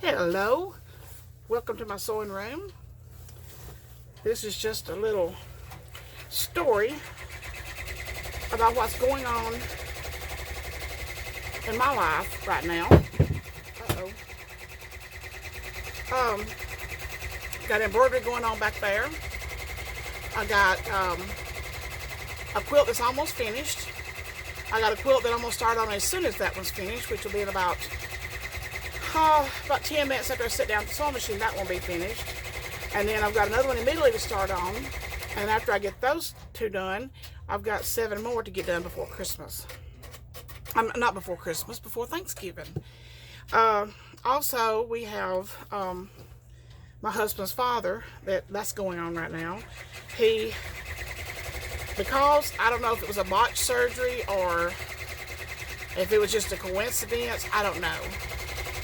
Hello, welcome to my sewing room. This is just a little story about what's going on in my life right now. Uh-oh. Um, got embroidery going on back there. I got a quilt that's almost finished. I got a quilt that I'm going to start on as soon as that one's finished, which will be in about 10 minutes after I sit down at the sewing machine. That won't be finished. And then I've got another one immediately to start on. And after I get those two done, I've got 7 more to get done before Christmas. Not before Christmas, before Thanksgiving. Also, we have my husband's father that's going on right now. Because I don't know if it was a botched surgery or if it was just a coincidence, I don't know.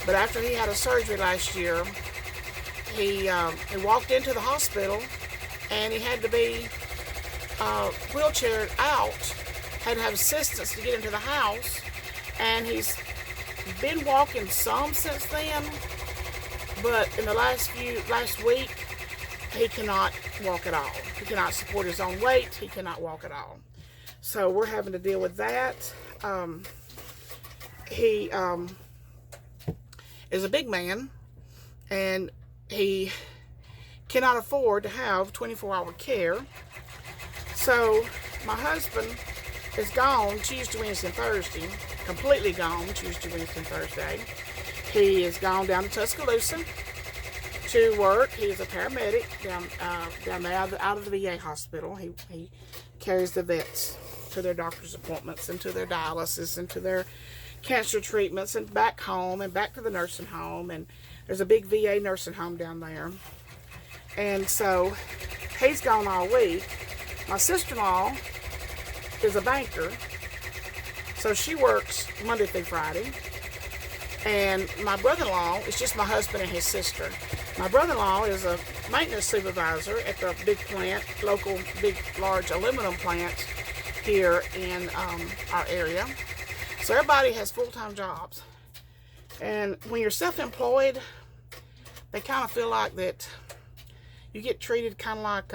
But after he had a surgery last year, he walked into the hospital and he had to be wheelchaired out, had to have assistance to get into the house, and he's been walking some since then, but in the last week, he cannot walk at all. He cannot support his own weight. He cannot walk at all. So we're having to deal with that. He is a big man, and he cannot afford to have 24-hour care. So my husband is gone Tuesday, Wednesday, and Thursday. Completely gone Tuesday, Wednesday, and Thursday. He is gone down to Tuscaloosa to work. He is a paramedic down there out of the VA hospital. He carries the vets to their doctor's appointments and to their dialysis and to their cancer treatments and back home and back to the nursing home. And there's a big VA nursing home down there. And so he's gone all week. My sister-in-law is a banker, so she works Monday through Friday. And my brother-in-law is just my husband and his sister. My brother-in-law is a maintenance supervisor at the big plant, local big large aluminum plant here in our area. So everybody has full-time jobs. And when you're self-employed, they kind of feel like that you get treated kind of like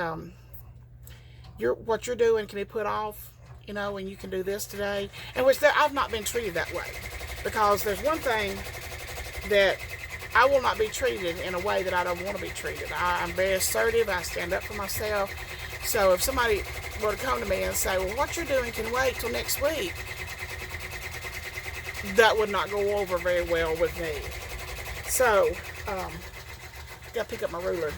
what you're doing can be put off, and you can do this today. And I've not been treated that way, because there's one thing that I will not be treated in a way that I don't want to be treated. I'm very assertive. I stand up for myself. So if somebody were to come to me and say, well, what you're doing can wait till next week, that would not go over very well with me. So, got to pick up my ruler.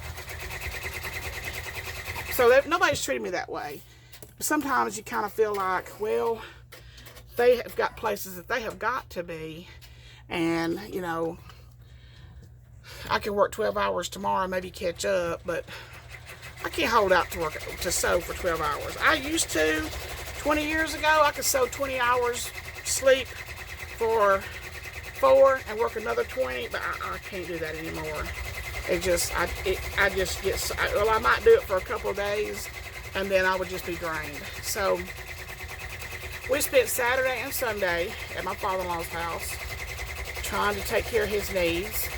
So nobody's treated me that way. But sometimes you kind of feel like, well, they have got places that they have got to be. And, I can work 12 hours tomorrow, maybe catch up, but I can't hold out to sew for 12 hours. I used to, 20 years ago, I could sew 20 hours, sleep for 4 and work another 20, but I can't do that anymore. I might do it for a couple of days, and then I would just be drained. So we spent Saturday and Sunday at my father-in-law's house trying to take care of his needs.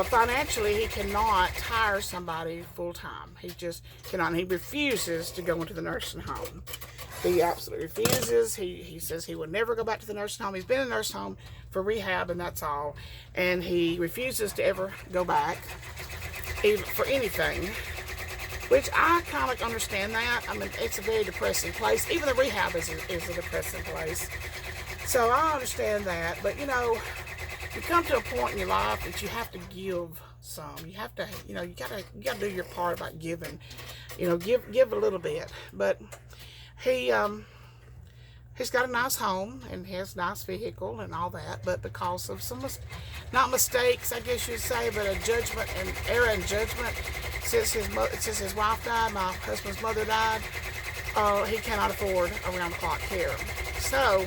Financially, he cannot hire somebody full-time. He just cannot. He refuses to go into the nursing home. He absolutely refuses. He says he will never go back to the nursing home. He's been in the nursing home for rehab, and that's all. And he refuses to ever go back, even for anything, which I kind of understand that. I mean, it's a very depressing place. Even the rehab is a depressing place. So I understand that. But, you come to a point in your life that you have to give some. You have to, you gotta do your part about giving. Give a little bit. But he's got a nice home and he has a nice vehicle and all that, but because of some not mistakes, I guess you'd say, but an error in judgment since his wife died, my husband's mother died, he cannot afford around-the-clock care. So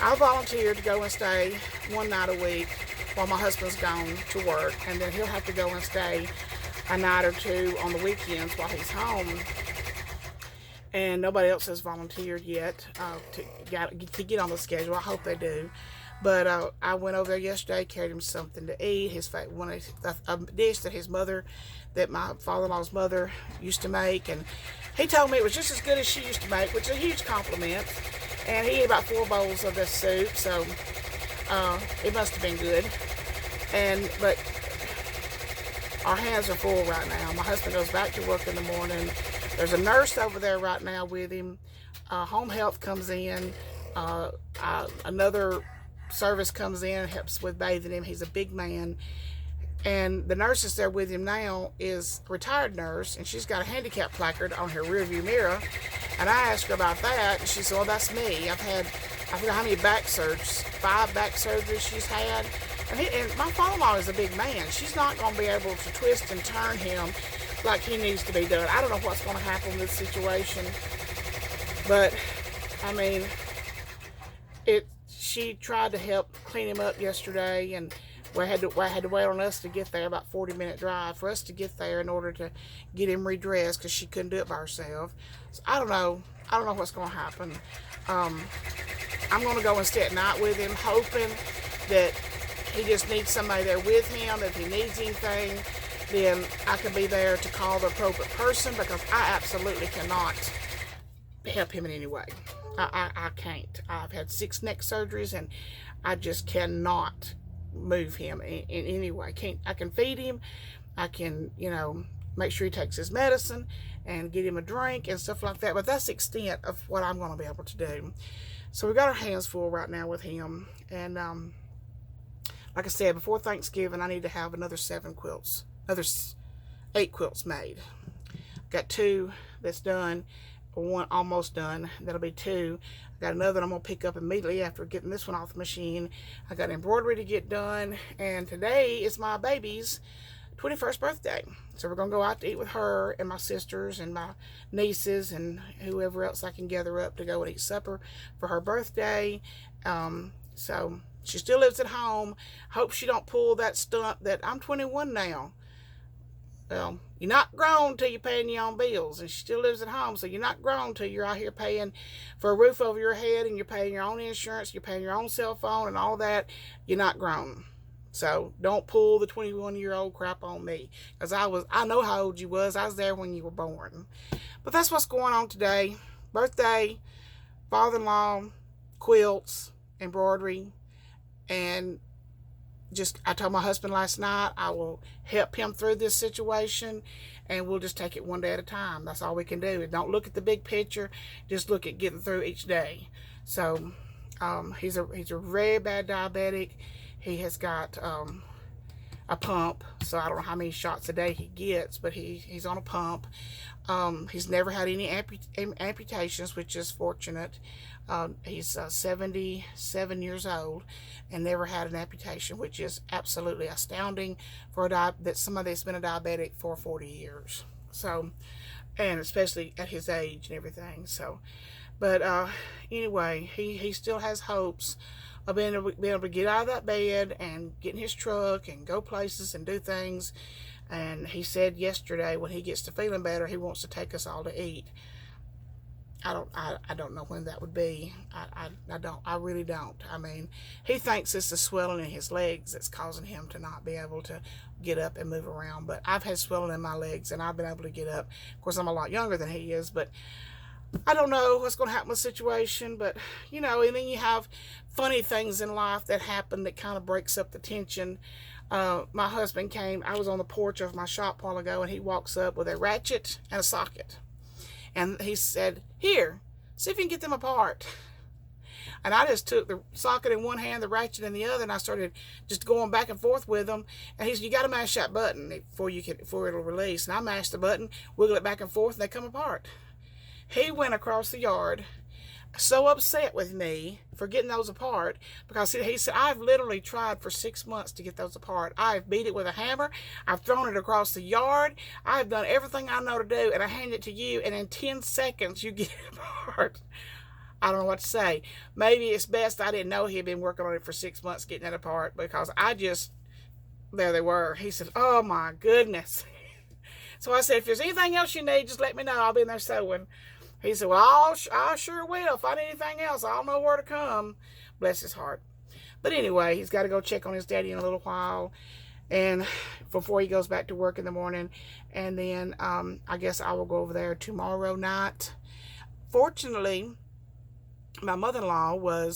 I volunteered to go and stay one night a week while my husband's gone to work, and then he'll have to go and stay a night or two on the weekends while he's home. And nobody else has volunteered yet to get on the schedule. I hope they do. But I went over there yesterday, carried him something to eat. A dish that his mother, that my father-in-law's mother used to make, and he told me it was just as good as she used to make, which is a huge compliment. And he ate about 4 bowls of this soup, so it must have been good. But our hands are full right now. My husband goes back to work in the morning. There's a nurse over there right now with him. Home health comes in. Another service comes in, helps with bathing him. He's a big man. And the nurse that's there with him now is a retired nurse, and she's got a handicap placard on her rearview mirror. And I asked her about that, and she said, well, that's me. I forgot how many back surgeries, 5 back surgeries she's had. And my father-in-law is a big man. She's not going to be able to twist and turn him like he needs to be done. I don't know what's going to happen in this situation. But, I mean, she tried to help clean him up yesterday, and I had to wait on us to get there, about 40-minute drive for us to get there in order to get him redressed, because she couldn't do it by herself. So I don't know what's going to happen. I'm going to go and stay at night with him, hoping that he just needs somebody there with him. If he needs anything, then I can be there to call the appropriate person, because I absolutely cannot help him in any way. I can't. I've had 6 neck surgeries, and I just cannot move him in any way. I can feed him. I can, make sure he takes his medicine and get him a drink and stuff like that. But that's the extent of what I'm going to be able to do. So we've got our hands full right now with him. And like I said, before Thanksgiving, I need to have another 8 quilts made. Got 2 that's done. 1 almost done. That'll be 2. I got another I'm going to pick up immediately after getting this one off the machine. I got embroidery to get done, and today is my baby's 21st birthday. So we're going to go out to eat with her and my sisters and my nieces and whoever else I can gather up to go and eat supper for her birthday. So she still lives at home. Hope she don't pull that stunt that I'm 21 now. Well, you're not grown till you're paying your own bills, and she still lives at home, so you're not grown till you're out here paying for a roof over your head, and you're paying your own insurance, you're paying your own cell phone and all that. You're not grown. So don't pull the 21-year-old crap on me, because I know how old you was. I was there when you were born. But that's what's going on today. Birthday, father-in-law, quilts, embroidery, and I told my husband last night I will help him through this situation, and we'll just take it one day at a time. That's all we can do. Don't look at the big picture. Just look at getting through each day. So he's a very bad diabetic. He has got a pump, so I don't know how many shots a day he gets, but he's on a pump. He's never had any amputations, which is fortunate. He's 77 years old and never had an amputation, which is absolutely astounding for that somebody that's been a diabetic for 40 years. So, and especially at his age and everything. So, but anyway, he still has hopes of being able to get out of that bed and get in his truck and go places and do things. And he said yesterday, when he gets to feeling better, he wants to take us all to eat. I don't know when that would be. I really don't. I mean, he thinks it's the swelling in his legs that's causing him to not be able to get up and move around. But I've had swelling in my legs, and I've been able to get up. Of course, I'm a lot younger than he is, but I don't know what's going to happen with the situation. But, and then you have funny things in life that happen that kind of breaks up the tension. My husband came. I was on the porch of my shop a while ago, and he walks up with a ratchet and a socket. And he said, here, see if you can get them apart. And I just took the socket in one hand, the ratchet in the other, and I started just going back and forth with them. And he said, you got to mash that button before it'll release. And I mashed the button, wiggle it back and forth, and they come apart. He went across the yard, so upset with me for getting those apart, because he said, I've literally tried for 6 months to get those apart. I've beat it with a hammer. I've thrown it across the yard. I've done everything I know to do, and I hand it to you, and in 10 seconds, you get it apart. I don't know what to say. Maybe it's best I didn't know he had been working on it for 6 months getting it apart, because there they were. He said, oh my goodness. So I said, if there's anything else you need, just let me know. I'll be in there sewing. He said, well, I sure will. If I need anything else, I'll know where to come. Bless his heart. But anyway, he's got to go check on his daddy in a little while, and before he goes back to work in the morning. And then I guess I will go over there tomorrow night. Fortunately, my mother-in-law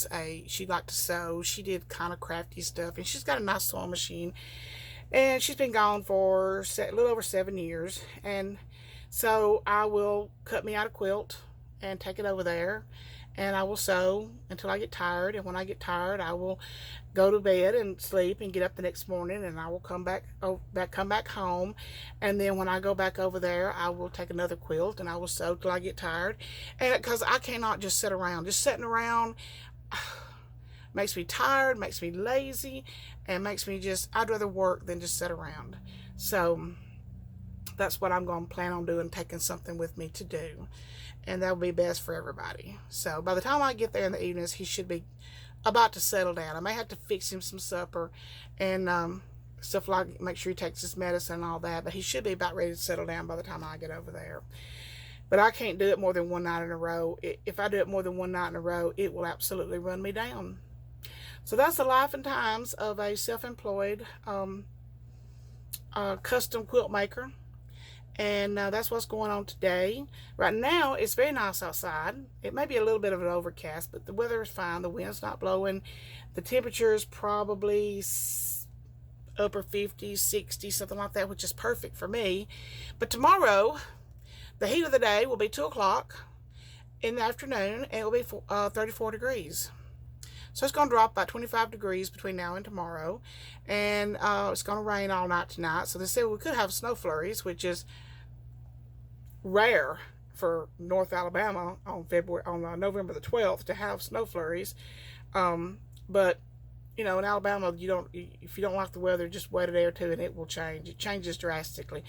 she liked to sew. She did kind of crafty stuff, and she's got a nice sewing machine, and she's been gone for a little over 7 years. And so I will cut me out a quilt and take it over there, and I will sew until I get tired. And when I get tired, I will go to bed and sleep and get up the next morning, and I will come back home. And then when I go back over there, I will take another quilt and I will sew till I get tired. And because I cannot just sit around. Just sitting around makes me tired, makes me lazy, and makes me I'd rather work than just sit around. So that's what I'm going to plan on doing, taking something with me to do. And that will be best for everybody. So by the time I get there in the evenings, he should be about to settle down. I may have to fix him some supper and stuff, like make sure he takes his medicine and all that. But he should be about ready to settle down by the time I get over there. But I can't do it more than one night in a row. If I do it more than one night in a row, it will absolutely run me down. So that's the life and times of a self-employed custom quilt maker. And that's what's going on today. Right now, it's very nice outside. It may be a little bit of an overcast, but the weather is fine. The wind's not blowing. The temperature is probably upper 50s, 60s, something like that, which is perfect for me. But tomorrow, the heat of the day will be 2 o'clock in the afternoon, and it will be 34 degrees. So it's going to drop about 25 degrees between now and tomorrow. And it's going to rain all night tonight. So they said we could have snow flurries, which is rare for North Alabama on November the 12th to have snow flurries. But you know, in Alabama, if you don't like the weather, just wait a day or two and it will change. It changes drastically.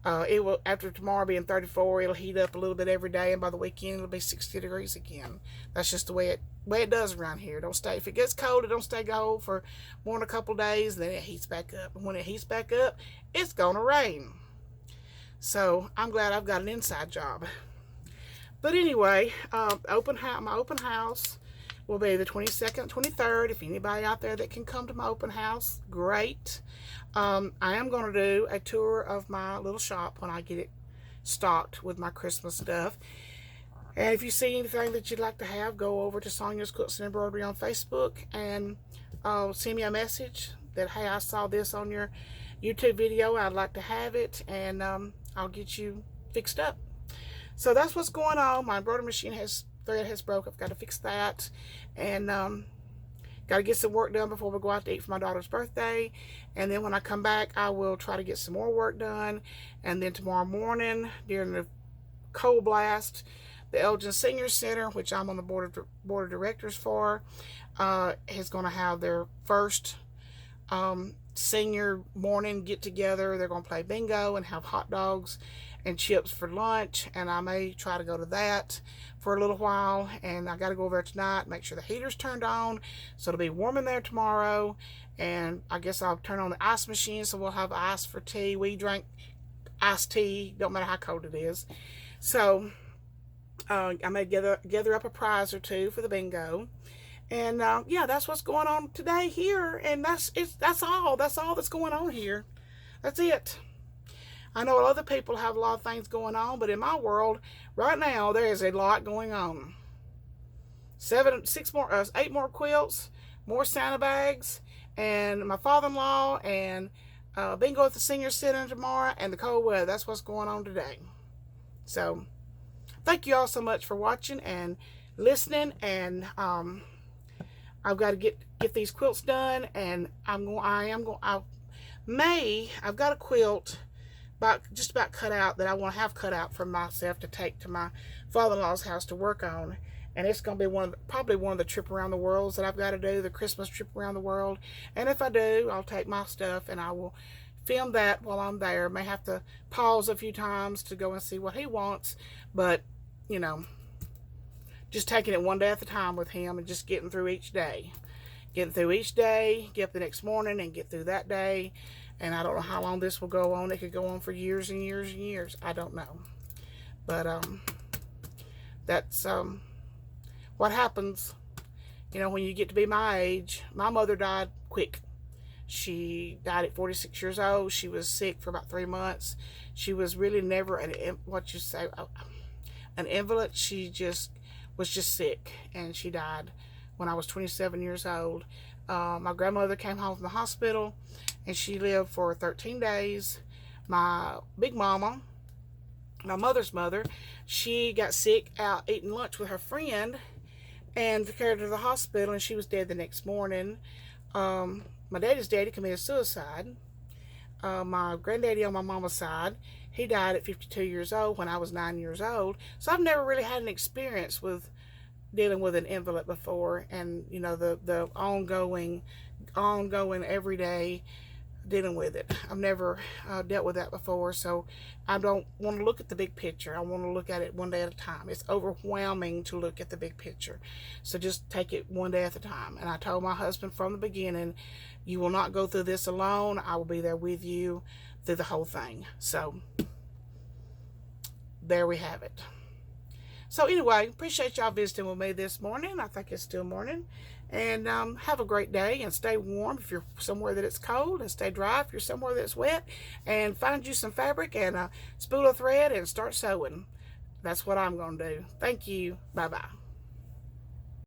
It will, after tomorrow being 34, it'll heat up a little bit every day, and by the weekend it'll be 60 degrees again. That's just the way it does around here. If it gets cold, it don't stay cold for more than a couple days, then it heats back up. And when it heats back up, it's gonna rain. So I'm glad I've got an inside job. But anyway, my open house will be the 22nd, 23rd. If anybody out there that can come to my open house, great. I am going to do a tour of my little shop when I get it stocked with my Christmas stuff. And if you see anything that you'd like to have, go over to Sonya's Quilts and Embroidery on Facebook and send me a message that, hey, I saw this on your YouTube video. I'd like to have it, and I'll get you fixed up. So that's what's going on. My embroidery machine thread has broke. I've got to fix that, and got to get some work done before we go out to eat for my daughter's birthday. And then when I come back, I will try to get some more work done. And then tomorrow morning, during the cold blast, the Elgin Senior Center, which I'm on the board of directors for, is going to have their first senior morning get together. They're going to play bingo and have hot dogs and chips for lunch, and I may try to go to that for a little while. And I got to go over there tonight, make sure the heater's turned on, so it'll be warm in there tomorrow. And I guess I'll turn on the ice machine, so we'll have ice for tea. We drink iced tea, don't matter how cold it is. So I may gather up a prize or two for the bingo. And yeah, that's what's going on today here. And that's all that's going on here. That's it. I know other people have a lot of things going on, but in my world right now, there is a lot going on. 8 more quilts, more Santa bags, and my father-in-law, and bingo at the senior center tomorrow, and the cold weather. That's what's going on today. So thank you all so much for watching and listening. And I've got to get these quilts done, and I've got a quilt just about cut out that I want to have cut out for myself to take to my father-in-law's house to work on. And it's going to be probably one of the trip around the worlds that I've got to do, the Christmas trip around the world. And if I do, I'll take my stuff and I will film that while I'm there. May have to pause a few times to go and see what he wants, but you know, just taking it one day at a time with him and just getting through each day. Get up the next morning and get through that day. And I don't know how long this will go on. It could go on for years and years and years. I don't know. But that's what happens You know, when you get to be my age, my mother died quick. She died at 46 years old. She was sick for about 3 months. She was really never an invalid. She just was just sick, and she died when I was 27 years old. My grandmother came home from the hospital, and she lived for 13 days. My big mama, my mother's mother, she got sick out eating lunch with her friend, and carried her to the hospital, and she was dead the next morning. My daddy's daddy committed suicide. My granddaddy on my mama's side, he died at 52 years old when I was 9 years old. So I've never really had an experience with dealing with an invalid before, and you know, the ongoing everyday dealing with it. I've never dealt with that before, so I don't want to look at the big picture. I want to look at it one day at a time. It's overwhelming to look at the big picture, so just take it one day at a time. And I told my husband from the beginning, you will not go through this alone. I will be there with you through the whole thing. So there we have it. So anyway, appreciate y'all visiting with me this morning. I think it's still morning. And have a great day, and stay warm if you're somewhere that it's cold, and stay dry if you're somewhere that's wet. And find you some fabric and a spool of thread and start sewing. That's what I'm going to do. Thank you. Bye-bye.